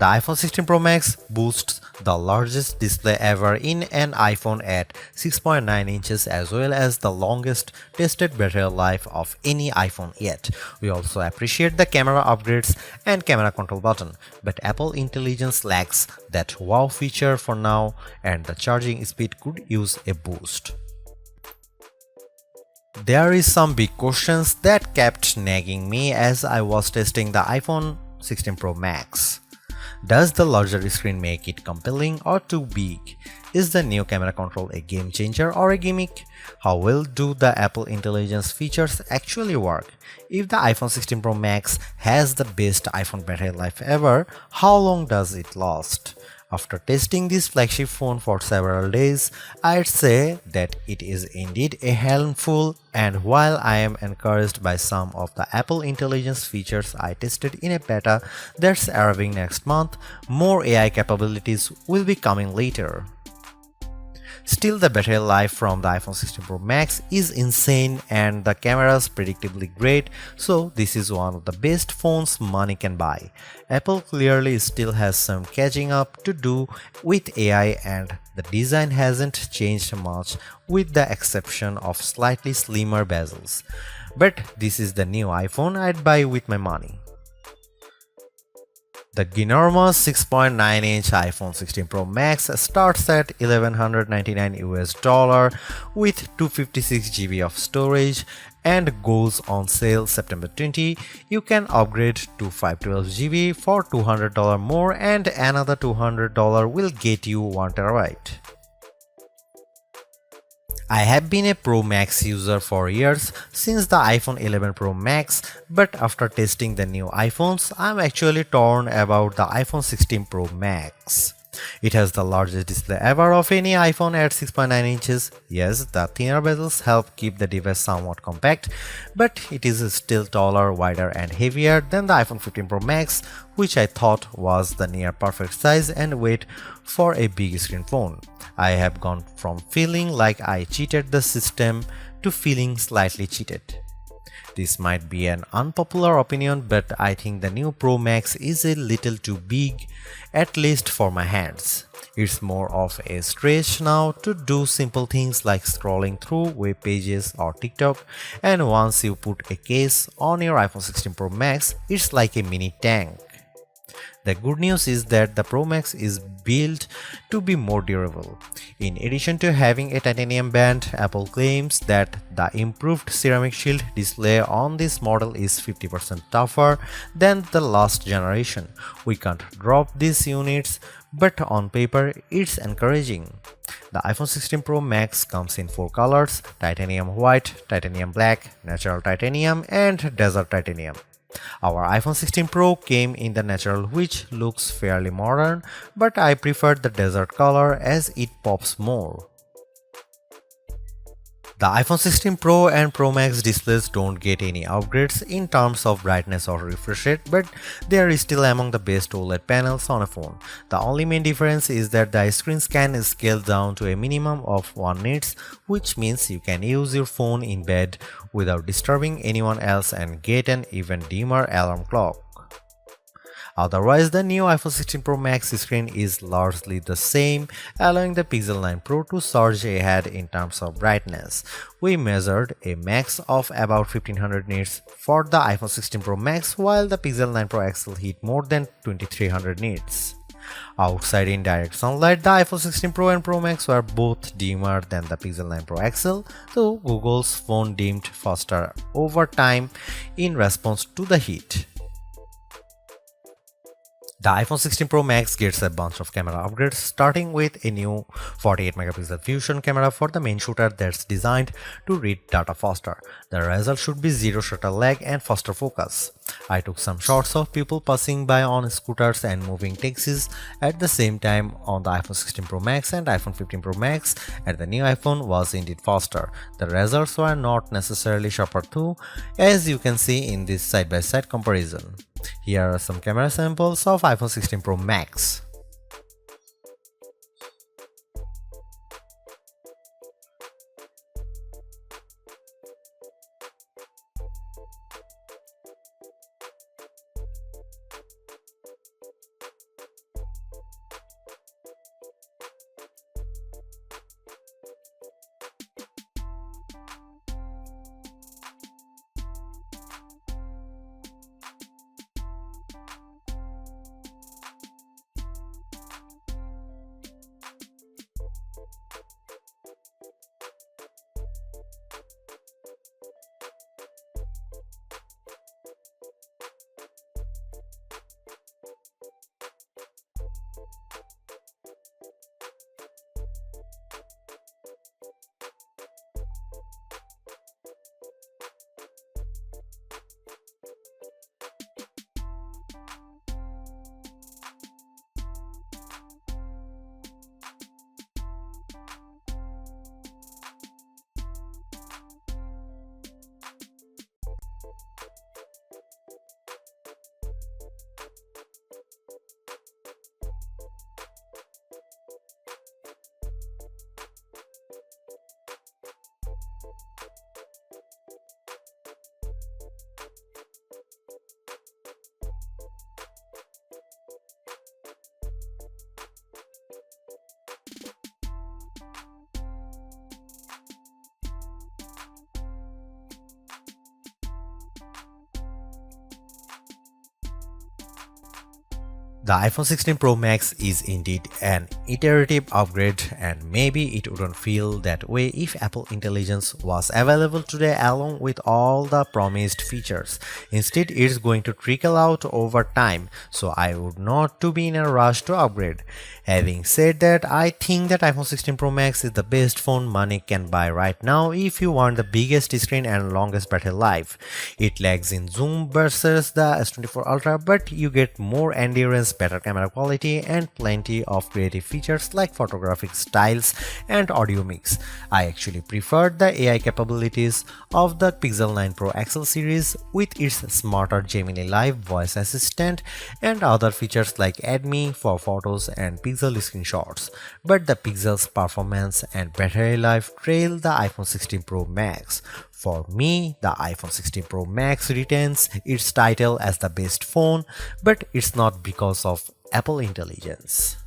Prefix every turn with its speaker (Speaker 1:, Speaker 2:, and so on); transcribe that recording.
Speaker 1: The iPhone 16 Pro Max boasts the largest display ever in an iPhone at 6.9 inches as well as the longest tested battery life of any iPhone yet. We also appreciate the camera upgrades and camera control button, but Apple Intelligence lacks that wow feature for now and the charging speed could use a boost. There is some big questions that kept nagging me as I was testing the iPhone 16 Pro Max. Does the larger screen make it compelling or too big? Is the new camera control a game changer or a gimmick? How well do the Apple Intelligence features actually work? If the iPhone 16 Pro Max has the best iPhone battery life ever, how long does it last? After testing this flagship phone for several days, I'd say that it is indeed a handful, and while I am encouraged by some of the Apple Intelligence features I tested in a beta that's arriving next month, more AI capabilities will be coming later. Still, the battery life from the iPhone 16 Pro Max is insane and the camera's predictably great, so this is one of the best phones money can buy. Apple clearly still has some catching up to do with AI and the design hasn't changed much with the exception of slightly slimmer bezels. But this is the new iPhone I'd buy with my money. The ginormous 6.9-inch iPhone 16 Pro Max starts at $1,199 US with 256 GB of storage and goes on sale September 20. You can upgrade to 512 GB for $200 more and another $200 will get you 1 TB. I have been a Pro Max user for years since the iPhone 11 Pro Max, but after testing the new iPhones, I'm actually torn about the iPhone 16 Pro Max. It has the largest display ever of any iPhone at 6.9 inches. Yes, the thinner bezels help keep the device somewhat compact, but it is still taller, wider and heavier than the iPhone 15 Pro Max, which I thought was the near perfect size and weight for a big screen phone. I have gone from feeling like I cheated the system to feeling slightly cheated. This might be an unpopular opinion, but I think the new Pro Max is a little too big, at least for my hands. It's more of a stretch now to do simple things like scrolling through web pages or TikTok, and once you put a case on your iPhone 16 Pro Max, it's like a mini tank. The good news is that the Pro Max is built to be more durable. In addition to having a titanium band, Apple claims that the improved ceramic shield display on this model is 50% tougher than the last generation. We can't drop these units, but on paper it's encouraging. The iPhone 16 Pro Max comes in 4 colors: titanium white, titanium black, natural titanium and desert titanium. Our iPhone 16 Pro came in the natural, which looks fairly modern, but I prefer the desert color as it pops more. The iPhone 16 Pro and Pro Max displays don't get any upgrades in terms of brightness or refresh rate, but they are still among the best OLED panels on a phone. The only main difference is that the screens can scale down to a minimum of 1 nits, which means you can use your phone in bed without disturbing anyone else and get an even dimmer alarm clock. Otherwise, the new iPhone 16 Pro Max screen is largely the same, allowing the Pixel 9 Pro to surge ahead in terms of brightness. We measured a max of about 1500 nits for the iPhone 16 Pro Max, while the Pixel 9 Pro XL hit more than 2300 nits. Outside in direct sunlight, the iPhone 16 Pro and Pro Max were both dimmer than the Pixel 9 Pro XL, though Google's phone dimmed faster over time in response to the heat. The iPhone 16 Pro Max gets a bunch of camera upgrades, starting with a new 48-megapixel fusion camera for the main shooter that's designed to read data faster. The result should be zero shutter lag and faster focus. I took some shots of people passing by on scooters and moving taxis at the same time on the iPhone 16 Pro Max and iPhone 15 Pro Max, and the new iPhone was indeed faster. The results were not necessarily sharper though, as you can see in this side-by-side comparison. Here are some camera samples of iPhone 16 Pro Max. The iPhone 16 Pro Max is indeed an iterative upgrade, and maybe it wouldn't feel that way if Apple Intelligence was available today along with all the promised features. Instead, it's going to trickle out over time, so I would not to be in a rush to upgrade. Having said that, I think that iPhone 16 Pro Max is the best phone money can buy right now if you want the biggest screen and longest battery life. It lags in zoom versus the S24 Ultra, but you get more endurance, better camera quality, and plenty of creative features like photographic styles and audio mix. I actually preferred the AI capabilities of the Pixel 9 Pro XL series with its smarter Gemini Live voice assistant and other features like Add Me for photos and Pixel screenshots. But the Pixel's performance and battery life trail the iPhone 16 Pro Max. For me, the iPhone 16 Pro Max retains its title as the best phone, but it's not because of Apple Intelligence.